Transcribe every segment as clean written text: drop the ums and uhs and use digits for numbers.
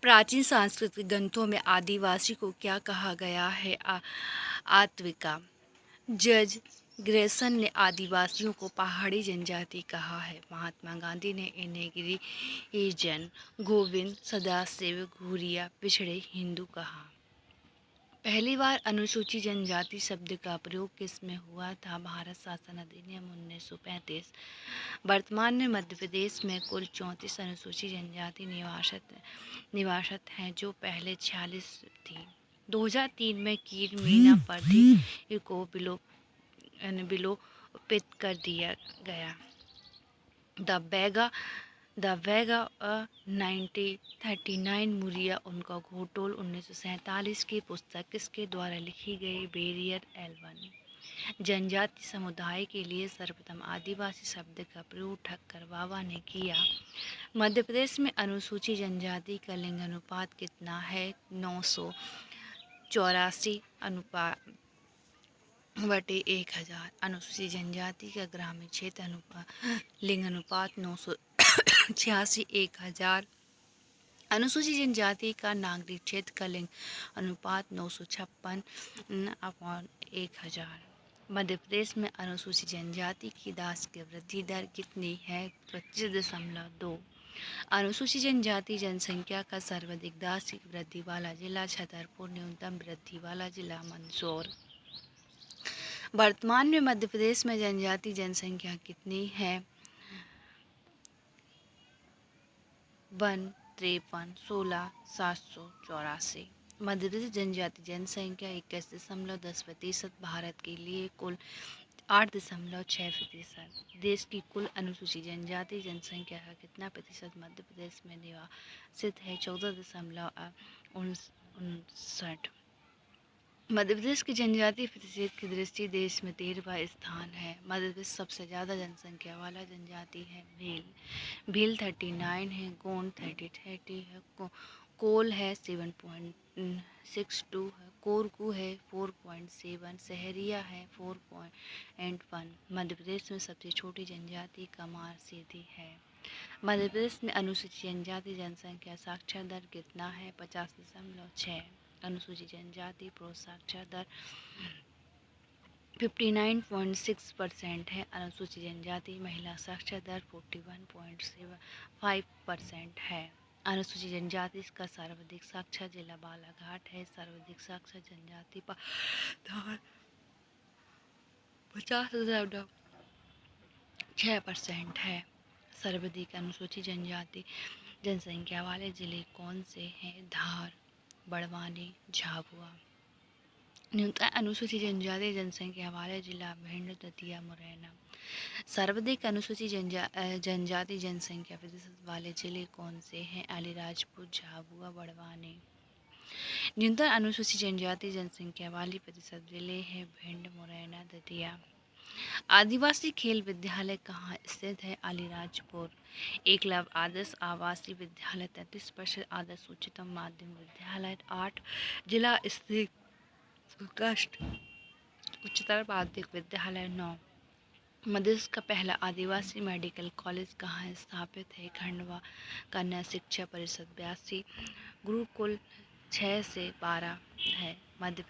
प्राचीन सांस्कृतिक ग्रंथों में आदिवासी को क्या कहा गया है? आत्विका। जज ग्रेसन ने आदिवासियों को पहाड़ी जनजाति कहा है। महात्मा गांधी ने इन्हें गिरिजन। गोविंद सदाशिव घुरिया पिछड़े हिंदू कहा। पहली बार अनुसूचित जनजाति शब्द का प्रयोग किसमें हुआ था? भारत शासन अधिनियम 1935। वर्तमान में मध्य प्रदेश में कुल 34 अनुसूचित जनजाति निवासित हैं, जो पहले 46 थी। 2003 में कीर मीना पद्धति को विलोपित कर दिया गया। द वेगा 1939 मुरिया उनका घोटोल 1947 की पुस्तक किसके द्वारा लिखी गई? Barrier L1. जनजाति समुदाय के लिए सर्वप्रथम आदिवासी शब्द का प्रयोग ठक्कर बाबा ने किया। मध्य प्रदेश में अनुसूचित जनजाति का लिंग अनुपात कितना है? 984 अनुपात बटे 1000। अनुसूचित जनजाति का ग्रामीण क्षेत्र लिंग अनुपात 986 1000। अनुसूचित जनजाति का नागरिक क्षेत्र का लिंग अनुपात 956/1000। मध्य प्रदेश में अनुसूचित जनजाति की दास की वृद्धि दर कितनी है? 25.2। अनुसूचित जनजाति जनसंख्या का सर्वाधिक दास की वृद्धि वाला जिला छतरपुर, न्यूनतम वृद्धि वाला जिला मंदसौर। वर्तमान में मध्य प्रदेश में जनजाति जनसंख्या कितनी है? 153,16,784। मध्य प्रदेश जनजाति जनसंख्या 21.10%। भारत के लिए कुल 8.6%। देश की कुल अनुसूचित जनजाति जनसंख्या का कितना प्रतिशत मध्य प्रदेश में निवासित है? 14.59। मध्य प्रदेश की जनजाति प्रतिशत की दृष्टि देश में 13वां स्थान है। मध्य प्रदेश सबसे ज़्यादा जनसंख्या वाला जनजाति है भील 39 है, गोंड 30 है, कोल है 7.62 है, कोरकू है 4.7, सहरिया है 4.1। मध्य प्रदेश में सबसे छोटी जनजाति कमार सीधी है। मध्य प्रदेश में अनुसूचित जनजाति जनसंख्या साक्षर दर कितना है? 50.6। अनुसूचित जनजाति पुरुष साक्षर दर 59.6% है। अनुसूचित जनजाति महिला साक्षर दर 41.75% है। अनुसूचित जनजाति का सर्वाधिक साक्षर जिला बालाघाट है। सर्वाधिक साक्षर जनजाति 50.6% है। सर्वाधिक अनुसूचित जनजाति जनसंख्या वाले जिले कौन से हैं? धार, बड़वानी, झाबुआ। न्यूनतम अनुसूचित जनजाति जनसंख्या वाले जिला भिंड, दतिया, मुरैना। सर्वाधिक अनुसूचित जनजाति जनसंख्या प्रतिशत वाले जिले कौन से हैं? अलीराजपुर, झाबुआ, बड़वानी। न्यूनतम अनुसूचित जनजाति जनसंख्या वाली प्रतिशत जिले हैं भिंड, मुरैना, दतिया। आदिवासी खेल विद्यालय कहाँ स्थित है? अलीराजपुर। एकलव्य आदर्श आवासीय विद्यालय 33%। आदर्श उच्चतम माध्यमिक विद्यालय 8। जिला स्थित उत्कृष्ट उच्चतर माध्यमिक विद्यालय 9। मध्य प्रदेश का पहला आदिवासी मेडिकल कॉलेज कहाँ स्थापित है? खंडवा। कन्या शिक्षा परिषद 82। गुरुकुल 6 से 12 है। मध्य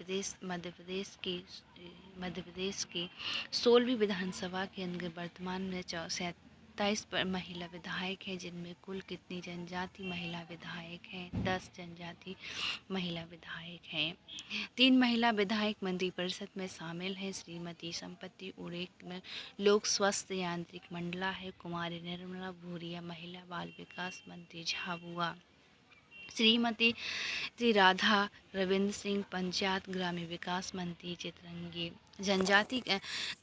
प्रदेश की 16वीं विधानसभा के अंदर वर्तमान में 27 महिला विधायक हैं, जिनमें कुल कितनी जनजाति महिला विधायक हैं? 10 जनजाति महिला विधायक हैं। 3 महिला विधायक मंत्रिपरिषद में शामिल हैं। श्रीमती संपत्ति उड़े लोक स्वास्थ्य यांत्रिक मंडला है। कुमारी निर्मला भूरिया महिला बाल विकास मंत्री झाबुआ। श्रीमती राधा रविंद्र सिंह पंचायत ग्रामीण विकास मंत्री चितरंगी। जनजाति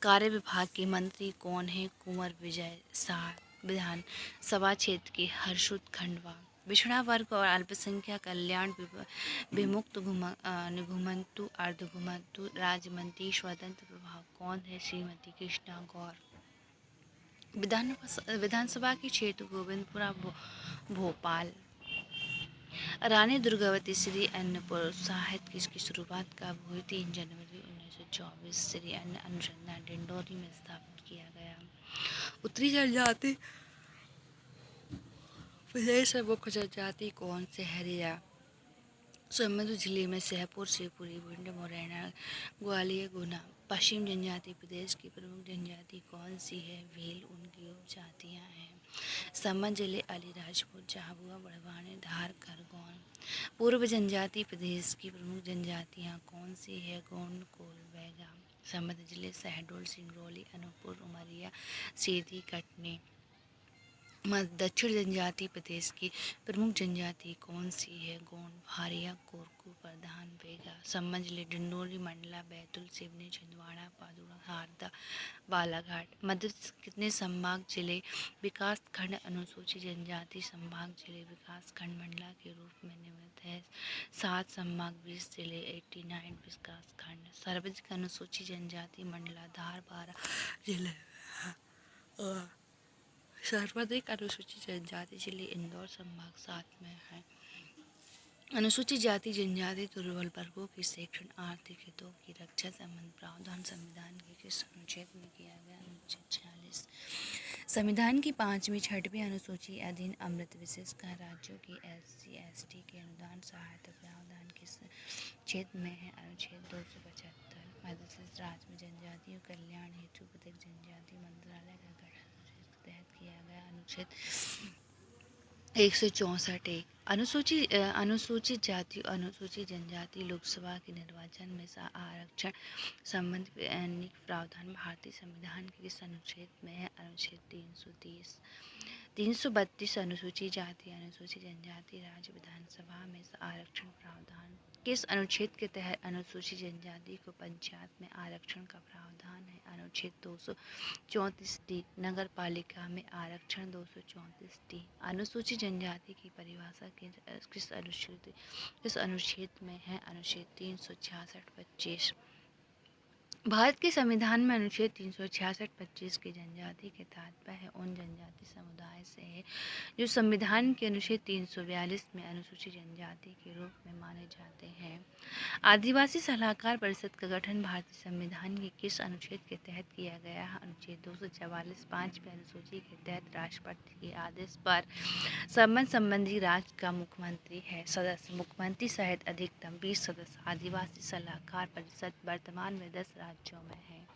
कार्य विभाग के मंत्री कौन है? कुंवर विजय शाह। विधान सभा क्षेत्र के हर्षुद खंडवा। पिछड़ा वर्ग और अल्पसंख्यक कल्याण विमुक्त घुमंतु अर्धघुमंतु राज्य मंत्री स्वतंत्र प्रभाव कौन है? श्रीमती कृष्णा गौर। विधानसभा के क्षेत्र गोविंदपुरा भोपाल। रानी दुर्गावती श्री अन्न प्रोत्साहित किसकी शुरुआत कब हुई? 3 जनवरी 1924। श्री अन्न अनुसंधान डिंडोरी में स्थापित किया गया। उत्तरी जनजाति प्रदेश में मुख्य जनजाति कौन से है? रिया। सोनभद्र जिले में सहपुर, शिवपुरी, भिंड, मुरैना, ग्वालियर, गुना। पश्चिम जनजाति प्रदेश की प्रमुख जनजाति कौन सी है? भील। उनकी उपजातियां हैं संबंध जिले अलीराजपुर, झाबुआ, बड़वानी, धार, खरगोन। पूर्व जनजाति प्रदेश की प्रमुख जनजातियां कौन सी है? गोंड, कोल, बैगा। संबंध जिले शहडोल, सिंगरौली, अनूपपुर, उमरिया, सीधी, कटनी। दक्षिण जनजाति प्रदेश की प्रमुख जनजाति कौन सी है? गोंड, भारिया, कोरकू, प्रधान, बेगा। संबंध जिले डिंडोरी, मंडला, बैतूल, सिवनी, छिंदवाड़ा, पादुआ, हारदा, बालाघाट। मध्य प्रदेश के कितने संभाग जिले विकास खंड अनुसूचित जनजाति संभाग जिले विकास खंड मंडला के रूप में नियमित है? 7 संभाग 20 जिले 89 विकास खंड। सर्वाधिक अनुसूचित जनजाति मंडला धार 12 जिले। सर्वाधिक अनुसूचित जनजाति जिले इंदौर संभाग 7 में है। अनुसूचित जाति जनजाति दुर्बल वर्गों की शिक्षण आर्थिक हितों की रक्षा संबंध प्रावधान संविधान के किस अनुच्छेद में किया गया? अनुच्छेद 46। संविधान की 5वीं 6वीं अनुसूची अधीन अमृत विशेषकर राज्यों की SC ST के अनुदान सहायता प्रावधान किस क्षेत्र में है? अनुच्छेद 275। मध्य प्रदेश राज्य में जनजातियों कल्याण हेतु प्रत्येक जनजाति मंत्रालय का गठन अनुच्छेद के तहत किया गया? अनुच्छेद 164। अनुसूचित जाति अनुसूचित जनजाति लोकसभा के निर्वाचन में आरक्षण संबंधी प्रावधान भारतीय संविधान के किस अनुच्छेद में है? अनुच्छेद 330। 332। अनुसूचित जाति अनुसूचित जनजाति राज्य विधानसभा में आरक्षण प्रावधान किस अनुच्छेद के तहत अनुसूचित जनजाति को पंचायत में आरक्षण का प्रावधान है? अनुच्छेद 234D। नगर पालिका में आरक्षण 234D। अनुसूचित जनजाति की परिभाषा किस अनुच्छेद में है? अनुच्छेद 366-25। भारत के संविधान में अनुच्छेद 366-25 के जनजाति के तात्पर्य उन जनजाति समुदाय से है जो संविधान के अनुच्छेद 342 में अनुसूचित जनजाति के रूप में माने जाते हैं। आदिवासी सलाहकार परिषद का गठन भारतीय संविधान के किस अनुच्छेद के तहत किया गया है? अनुच्छेद 244 5वीं अनुसूची के तहत राष्ट्रपति के आदेश पर संबंधी राज्य का मुख्यमंत्री है सदस्य। मुख्यमंत्री सहित अधिकतम 20 सदस्य। आदिवासी सलाहकार परिषद वर्तमान में 10 राज्यों में है।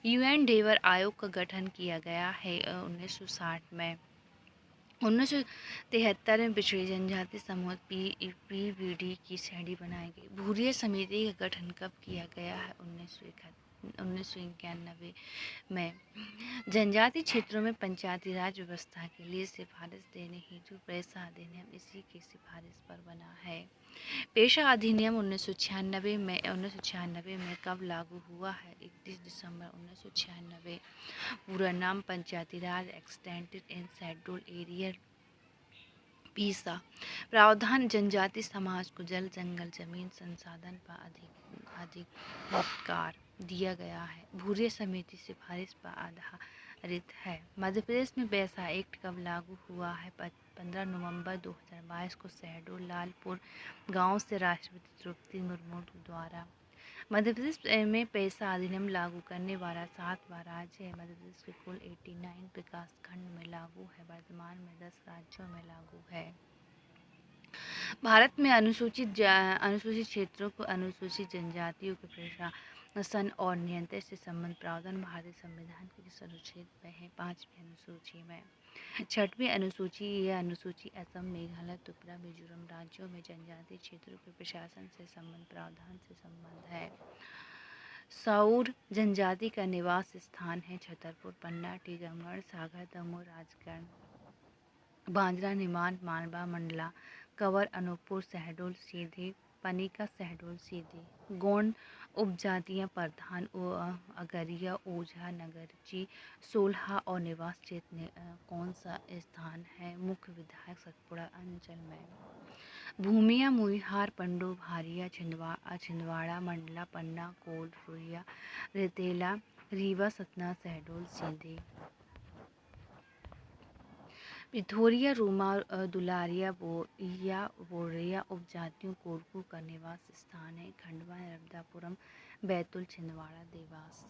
UN देवर आयोग का गठन किया गया है 1960 में। 1973 में पिछड़ी जनजाति समूह PVD की श्रेणी बनाई गई। भूरिया समिति का गठन कब किया गया है? 1991 में। जनजाति क्षेत्रों में पंचायती राज व्यवस्था के लिए सिफारिश देने हेतु पेशा अधिनियम इसी की सिफारिश पर बना है। पेशा अधिनियम 1996 में कब लागू हुआ है? 31 दिसंबर 1996। पूरा नाम पंचायती राज एक्सटेंडेड इन शेड्यूल्ड एरिया पीसा। प्रावधान जनजाति समाज को जल जंगल जमीन संसाधन पर अधिकार दिया गया है। भूरिया समिति सिफारिश पर आधारित है। मध्य प्रदेश में पैसा एक्ट कब लागू हुआ है? 15 नवंबर 2022 को शहडोल लालपुर गांव से राष्ट्रपति द्रौपदी मुर्मू द्वारा। मध्य प्रदेश में पैसा अधिनियम लागू करने वाला 7वां राज्य है। मध्य प्रदेश के कुल 89 विकास खंड में लागू है। वर्तमान में 10 राज्यों में लागू है। भारत में अनुसूचित क्षेत्रों को अनुसूचित जनजातियों के प्रशासन और नियंत्रण से संबंध प्रावधान भारतीय संविधान के किस अनुच्छेद में है? 5वीं अनुसूची में। 6वीं अनुसूची यह अनुसूची असम, मेघालय, त्रिपुरा, मिजोरम राज्यों में जनजातीय क्षेत्रों के प्रशासन से संबंध प्रावधान से संबंध है। साउर जनजाति का निवास स्थान है छतरपुर, पन्ना, टीकमगढ़, सागर, दमोह, राजगढ़, बांद्रा, निमाड़, मालवा, मंडला, कवर, अनूपपुर, शहडोल, सीधी, पनिका, शहडोल, सीधी। गोंड उपजातियां प्रधान अगरिया, ओझा, नगरची, सोलहा और निवास क्षेत्र कौन सा स्थान है? मुख्य विधायक सतपुड़ा अंचल में। भूमिया, मुहिहार, पंडो, भारिया, छिंदवाड़ा, मंडला, पन्ना, कोल, रुइया, रेतेला, रीवा, सतना, शहडोल, सीधी। पिथौरिया, रूमा, दुलारिया, बोरिया उपजातियों कोरकू का निवास स्थान है। खंडवा, नर्मदापुरम, बैतूल, छिंदवाड़ा, देवास।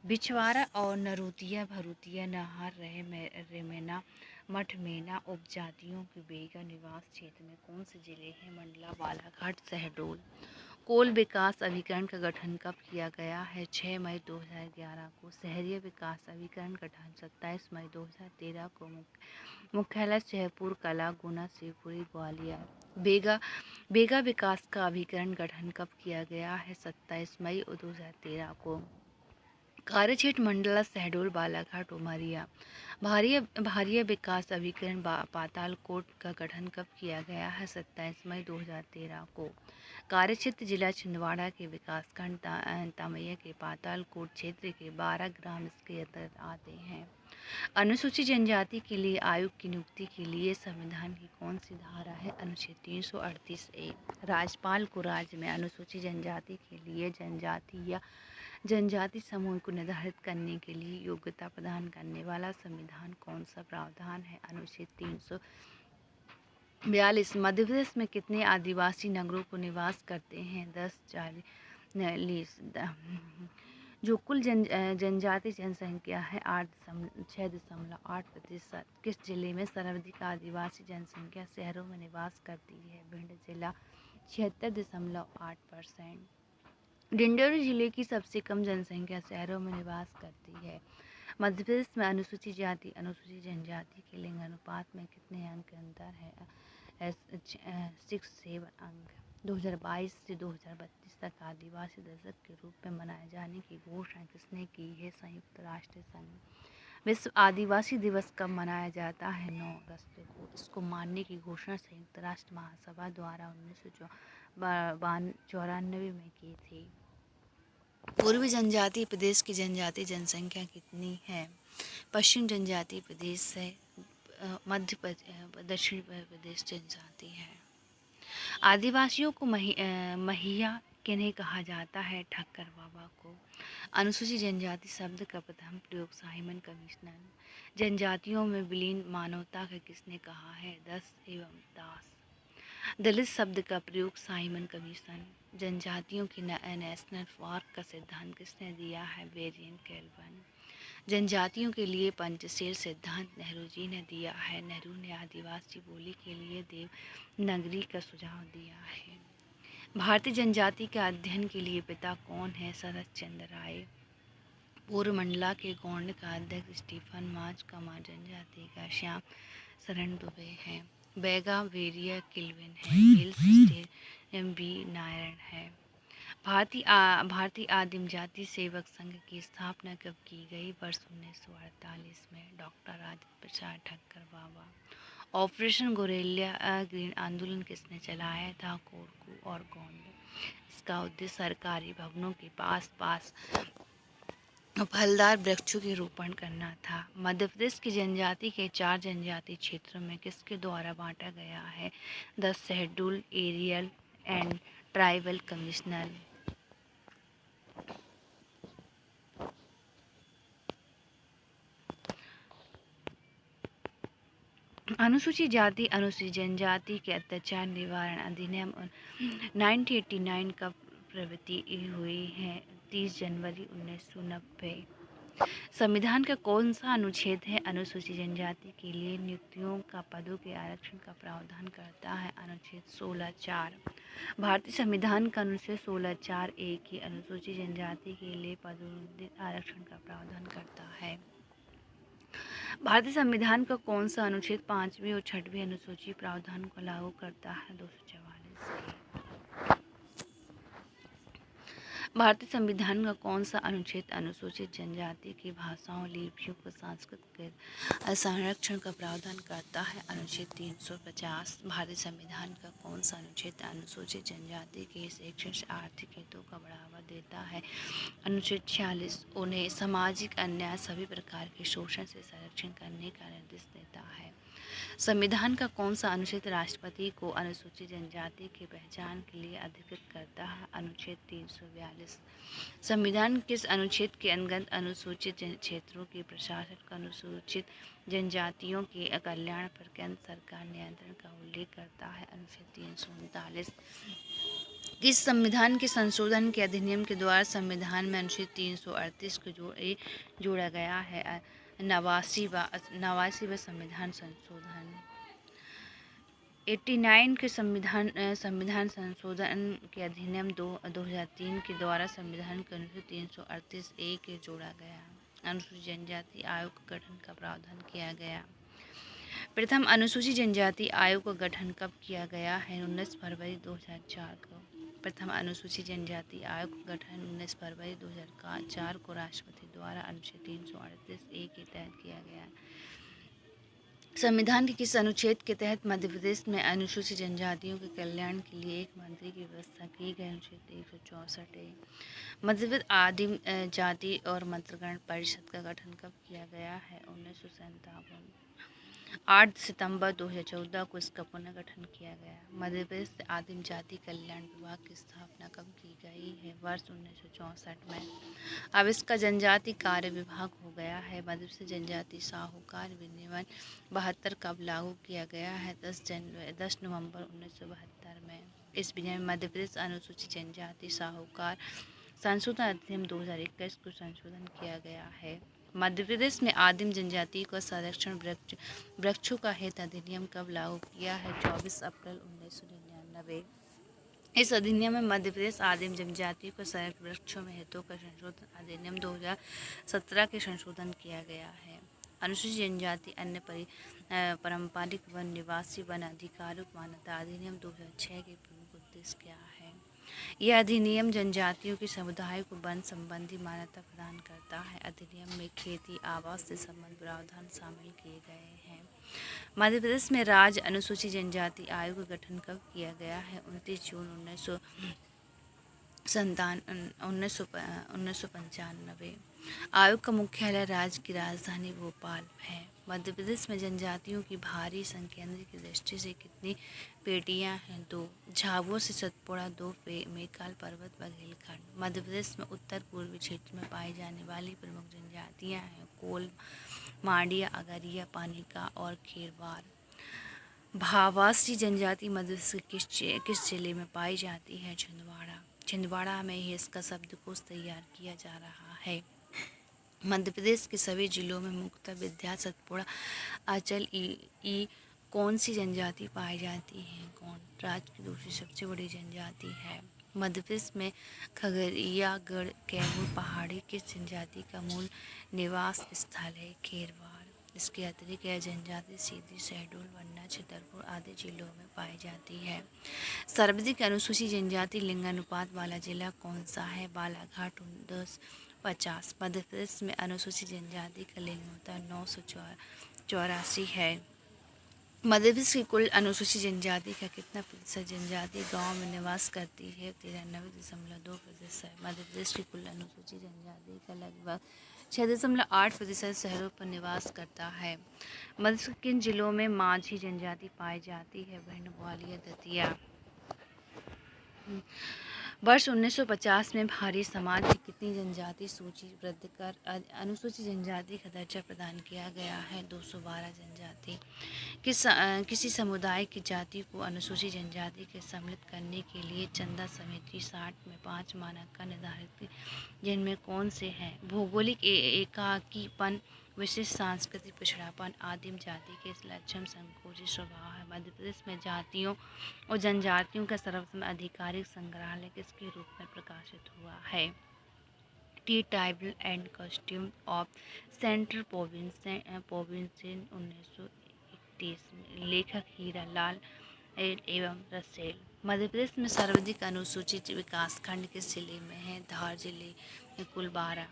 बिछवारा और नरोतिया भरूतिया नहार रहे रेमेना मठ मेना उपजातियों के बेगा निवास क्षेत्र में कौन से जिले हैं? मंडला, बालाघाट, शहडोल। कोल विकास अभिकरण का गठन कब किया गया है? 6 मई 2011 को। शहरी विकास अभिकरण गठन 27 मई 2013 को। मुख्यालय जयपुर, कला, गुना, शिवपुरी, ग्वालियर। बेगा बेगा विकास का अभिकरण गठन कब किया गया है? 27 मई 2013 को। कार्यक्षेत्र मंडला, शहडोल, बालाघाट, उमरिया। भारिया विकास अभिकरण पातालकोट का गठन कब किया गया है? 27 मई 2013 को। कार्यक्षेत्र जिला छिंदवाड़ा के विकासखंड तमैया के पातालकोट क्षेत्र के 12 ग्राम इसके अंतर्गत आते हैं। अनुसूचित जनजाति के लिए आयोग की नियुक्ति के लिए संविधान की कौन सी धारा है? अनुच्छेद 338A। राज्यपाल को राज्य में अनुसूचित जनजाति के लिए जनजाति या जनजाति समूह को निर्धारित करने के लिए योग्यता प्रदान करने वाला संविधान कौन सा प्रावधान है? अनुच्छेद 342। मध्य प्रदेश में कितने आदिवासी नगरों को निवास करते हैं? 10, 40, जो कुल जनजाति जनसंख्या है 6.8%। किस जिले में सर्वाधिक आदिवासी जनसंख्या शहरों में निवास करती है? भिंड जिला 76.8%। डिंडोरी जिले की सबसे कम जनसंख्या शहरों में निवास करती है। मध्य प्रदेश में अनुसूचित जाति अनुसूचित जनजाति के लिंग अनुपात में कितने अंक अंतर है? 6-7 अंक। 2022 से 2032 तक आदिवासी दशक के रूप में मनाए जाने की घोषणा किसने की है? संयुक्त राष्ट्र संघ। विश्व आदिवासी दिवस कब मनाया जाता है? 9 अगस्त को। इसको मानने की घोषणा संयुक्त राष्ट्र महासभा द्वारा 1994 में की थी। पूर्वी जनजातीय प्रदेश की जनजातीय जनसंख्या कितनी है? पश्चिम जनजातीय प्रदेश से दक्षिण प्रदेश जनजाति है। आदिवासियों को महिया किन्हें कहा जाता है? ठक्कर बाबा को। अनुसूचित जनजाति शब्द का प्रथम प्रयोग साइमन कमीशन। जनजातियों में विलीन मानवता का किसने कहा है? 10 एवं दास। दलित शब्द का प्रयोग साइमन कमीशन। जनजातियों की नेशनल पार्क का सिद्धांत किसने दिया है? वेरियन कैल्वन। जनजातियों के लिए पंचशील सिद्धांत नेहरू जी ने दिया है। नेहरू ने आदिवासी बोली के लिए देवनागरी का सुझाव दिया है। भारतीय जनजाति के अध्ययन के लिए पिता कौन है? शरद चंद्र राय। पूर्व मंडला के गौंड का अध्यक्ष स्टीफन मार्च कमार जनजाति का श्याम शरण दुबे है। बैगा वेरिया किल्विन है। वेल्स बी नारायण है। भारतीय आदिम जाति सेवक संघ की स्थापना कब की गई? वर्ष 1948 में। डॉक्टर राजेंद्र प्रसाद ठक्कर बाबा। ऑपरेशन गोरेलिया ग्रीन आंदोलन किसने चलाया था? कोरकू और गोंड। इसका उद्देश्य सरकारी भवनों के पास फलदार वृक्षों के रोपण करना था। मध्य प्रदेश की जनजाति के 4 जनजातीय क्षेत्रों में किसके द्वारा बांटा गया है? 10 schedule areal and tribal commissioner. अनुसूचित जाति अनुसूचित जनजाति के अत्याचार निवारण अधिनियम 1989 का प्रवृत्ति हुई है 30 जनवरी 1990। संविधान का कौन सा अनुच्छेद है अनुसूचित जनजाति के लिए नियुक्तियों का पदों के आरक्षण का प्रावधान करता है? अनुच्छेद 16(4). भारतीय संविधान का अनुच्छेद 16(4)(a) की अनुसूचित जनजाति के लिए पदोन्नति आरक्षण का प्रावधान करता है। भारतीय संविधान का कौन सा अनुच्छेद 5वीं और 6वीं अनुसूची प्रावधान को लागू करता है? 244। भारतीय संविधान का कौन सा अनुच्छेद अनुसूचित जनजाति की भाषाओं लिपियों को सांस्कृतिक संरक्षण का प्रावधान करता है? अनुच्छेद 350। भारतीय संविधान का कौन सा अनुच्छेद अनुसूचित जनजाति के शैक्षिक आर्थिक हितों का बढ़ावा देता है? अनुच्छेद 46। उन्हें सामाजिक अन्याय सभी प्रकार के शोषण से संरक्षण करने का निर्देश देता है। संविधान का कौन सा अनुच्छेद राष्ट्रपति को अनुसूचित जनजाति की पहचान के लिए अधिकृत करता है? अनुच्छेद 342। संविधान किस अनुच्छेद के अंतर्गत अनुसूचित क्षेत्रों के प्रशासन को अनुसूचित जनजातियों के कल्याण पर केंद्र सरकार नियंत्रण का उल्लेख करता है? अनुच्छेद 339। इस संविधान के संशोधन के अधिनियम के द्वारा संविधान में अनुच्छेद 338 को जोड़ा गया है। नवासी व संविधान संशोधन 89 के संविधान संशोधन के अधिनियम 2003 के द्वारा संविधान के अनुच्छेद 338 ए के जोड़ा गया। अनुसूचित जनजाति आयोग का गठन का प्रावधान किया गया। प्रथम अनुसूचित जनजाति आयोग का गठन कब किया गया है? 19 फरवरी 2004 को। प्रथम अनुसूचित जनजाति आयोग का गठन 19 फरवरी 2004 को राष्ट्रपति द्वारा अनुच्छेद 338 ए के तहत किया गया। संविधान के किस अनुच्छेद के तहत मध्य प्रदेश में अनुसूचित जनजातियों के कल्याण के लिए एक मंत्री की व्यवस्था की गई? अनुच्छेद 164 ए। मध्य प्रदेश आदिम जाति और मतगणना परिषद का गठन कब किया गया है? 1957। 8 सितंबर 2014 को इसका पुनर्गठन किया गया। मध्य प्रदेश आदिम जाति कल्याण विभाग की स्थापना कब की गई है? वर्ष 1964 में। अब इसका जनजाति कार्य विभाग हो गया है। मध्य प्रदेश जनजाति साहूकार विनियमन 72 कब लागू किया गया है? 10 नवंबर 1972 में। इस विनियम में मध्य प्रदेश अनुसूचित जनजाति साहूकार संशोधन अधिनियम 2021 को संशोधन किया गया है। मध्य प्रदेश में आदिम जनजाति का संरक्षण वृक्षों का हित अधिनियम कब लागू किया है? 24 अप्रैल 1999। इस अधिनियम में मध्य प्रदेश आदिम जनजाति को संरक्षण वृक्षों में हितों का संशोधन अधिनियम 2017 के संशोधन किया गया है। अनुसूचित जनजाति अन्य पारंपरिक वन निवासी वन अधिकारों को मान्यता अधिनियम 2006 के प्रमुख उद्देश्य क्या है? यह अधिनियम जनजातियों के समुदाय को वन संबंधी मान्यता प्रदान करता है। अधिनियम में खेती आवास से संबंधित प्रावधान शामिल किए गए हैं। मध्य प्रदेश में राज्य अनुसूचित जनजाति आयोग का गठन कब किया गया है? 29 जून 1995। आयोग का मुख्यालय राज्य की राजधानी भोपाल है। मध्य प्रदेश में जनजातियों की भारी संख्यान्द्र की दृष्टि से कितनी पेटियां हैं? 2। झाबुआ से सतपुड़ा 2 मैकाल पर्वत बघेलखंड। मध्य प्रदेश में उत्तर पूर्वी क्षेत्र में पाई जाने वाली प्रमुख जनजातियां हैं कोल, मांडिया, अगरिया, पानिका और खेरवार। भावासी जनजाति मध्य प्रदेश के किस जिले में पाई जाती है? छिंदवाड़ा। छिंदवाड़ा में ही इसका शब्दकोश तैयार किया जा रहा है। मध्य प्रदेश के सभी जिलों में मुख्यतः विंध्य, सतपुड़ा, अंचल ई कौन सी जनजाति पाई जाती है? कौन राज्य की दूसरी सबसे बड़ी जनजाति है। मध्य प्रदेश में खगड़िया, गढ़, कैमूर पहाड़ी किस जनजाति का मूल निवास स्थल है? खेरवार। इसके अतिरिक्त यह जनजाति सीधी, शहडोल, वन्ना, छतरपुर आदि जिलों में पाई जाती है। सर्वाधिक अनुसूचित जनजाति लिंगानुपात वाला जिला कौन सा है? बालाघाट 50। मध्य प्रदेश में अनुसूचित जनजाति का लिंगानुपात 984 है। मध्य प्रदेश की कुल अनुसूचित जनजाति का कितना प्रतिशत जनजाति गांव में निवास करती है? 93.2%। मध्य प्रदेश की कुल अनुसूचित जनजाति का लगभग 6.8% शहरों पर निवास करता है। मध्य प्रदेश के किन जिलों में माझी जनजाति पाई जाती है? भिंड, ग्वालियर, दतिया। वर्ष 1950 में भारी समाज की कितनी जनजाति सूचीबद्ध कर अनुसूचित जनजाति का दर्जा प्रदान किया गया है? 212 जनजाति। किसी समुदाय की जाति को अनुसूचित जनजाति के सम्मिलित करने के लिए चंदा समिति 60 में 5 मानक निर्धारित, जिनमें कौन से हैं? भौगोलिक एकाकीपन, विशिष्ट सांस्कृतिक पिछड़ापन, आदिम जाति के लक्षण, संकोची स्वभाव है। मध्य प्रदेश में जातियों और जनजातियों का सर्वप्रथम आधिकारिक संग्रहालय किसके रूप में प्रकाशित हुआ है? टी tribal and costume of central provinces 1931 में। लेखक हीरा लाल एवं रसेल। मध्य प्रदेश में सर्वाधिक अनुसूचित विकासखंड किस जिले में है? धार जिले में कुल 12।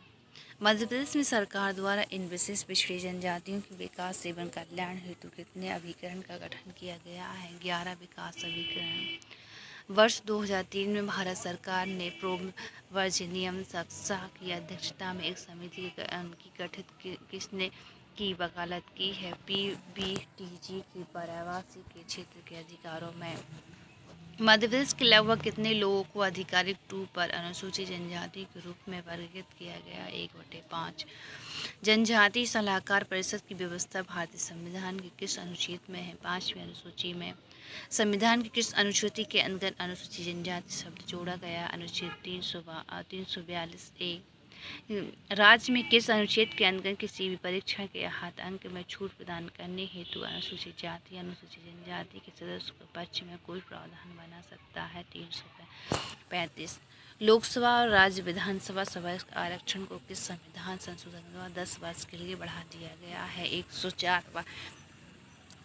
मध्य प्रदेश में सरकार द्वारा इन विशेष पिछड़ी जनजातियों के विकास एवं कल्याण हेतु कितने अभिकरण का गठन किया गया है? 11 विकास अभिकरण। वर्ष 2003 में भारत सरकार ने प्रोवर्जिनियम सक्सा की अध्यक्षता में एक समिति की गठित किसने की वकालत की है? PBTG की पर्यायवासी के क्षेत्र के अधिकारों में। मध्य प्रदेश के लगभग कितने लोगों को आधिकारिक 2 पर अनुसूचित जनजाति के रूप में वर्गीकृत किया गया? 1/5। जनजाति सलाहकार परिषद की व्यवस्था भारतीय संविधान के किस अनुच्छेद में है? 5वीं अनुसूची में। संविधान की किस अनुसूची के अंतर्गत अनुसूचित जनजाति शब्द जोड़ा गया? अनुच्छेद 342 ए। राज्य में किस अनुच्छेद के अंतर्गत किसी भी परीक्षा के आहत अंक में छूट प्रदान करने हेतु अनुसूचित जाति अनुसूचित जनजाति के सदस्य को पक्ष में कोई प्रावधान बना सकता है? 335। लोकसभा और राज्य विधानसभा सभा आरक्षण को किस संविधान संशोधन द्वारा 10 वर्ष के लिए बढ़ा दिया गया है? 104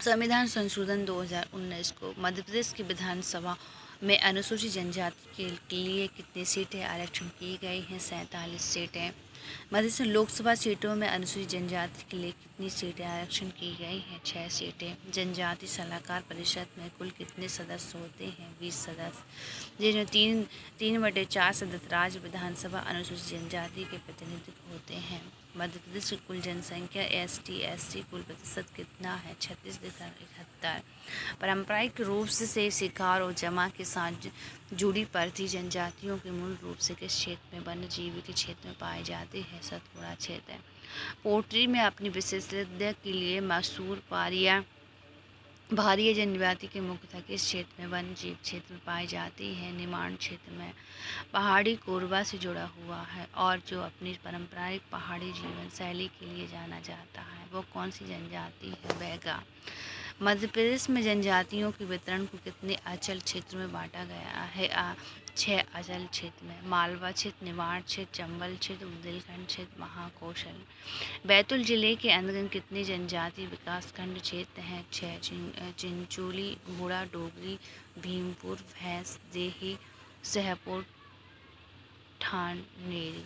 संविधान संशोधन 2019 को मध्य प्रदेश की विधानसभा में अनुसूचित जनजाति के लिए कितनी सीटें आरक्षण की गई हैं? 47 सीटें। मध्य प्रदेश लोकसभा सीटों में अनुसूचित जनजाति के लिए कितनी सीटें आरक्षण की गई हैं? 6 सीटें। जनजाति सलाहकार परिषद में कुल कितने सदस्य होते हैं? 20 सदस्य, जिनमें 3/4 सदस्य राज्य विधानसभा अनुसूचित जनजाति के प्रतिनिधित्व होते हैं। मध्य प्रदेश की कुल जनसंख्या ST/SC कुल प्रतिशत कितना है? 36.71। पारंपरिक रूप से शिकार और जमा के साथ जुड़ी प्रति जनजातियों के मूल रूप से किस क्षेत्र में वन्य जीव के क्षेत्र में पाए जाते हैं? सतपुड़ा क्षेत्र। पोल्ट्री में अपनी विशेषज्ञता के लिए मशहूर भारिया जनजाति के मुख्यतः किस क्षेत्र में वन्य जीव क्षेत्र में पाई जाती है? निमाड़ क्षेत्र में। पहाड़ी कोरबा से जुड़ा हुआ है और जो अपनी पारंपरिक पहाड़ी जीवन शैली के लिए जाना जाता है, वो कौन सी जनजाति है? बैगा। मध्य प्रदेश में जनजातियों के वितरण को कितने अचल क्षेत्रों में बांटा गया है? 6 अचल क्षेत्र में। मालवा क्षेत्र, निमाड़ क्षेत्र, चंबल क्षेत्र, बुंदेलखंड क्षेत्र, महाकौशल। बैतूल जिले के अंतर्गत कितने जनजाति विकासखंड क्षेत्र हैं? 6। चिंचोली, घोड़ा, डोगरी, भीमपुर, भैंस देही, सहपुर, ठानेरी।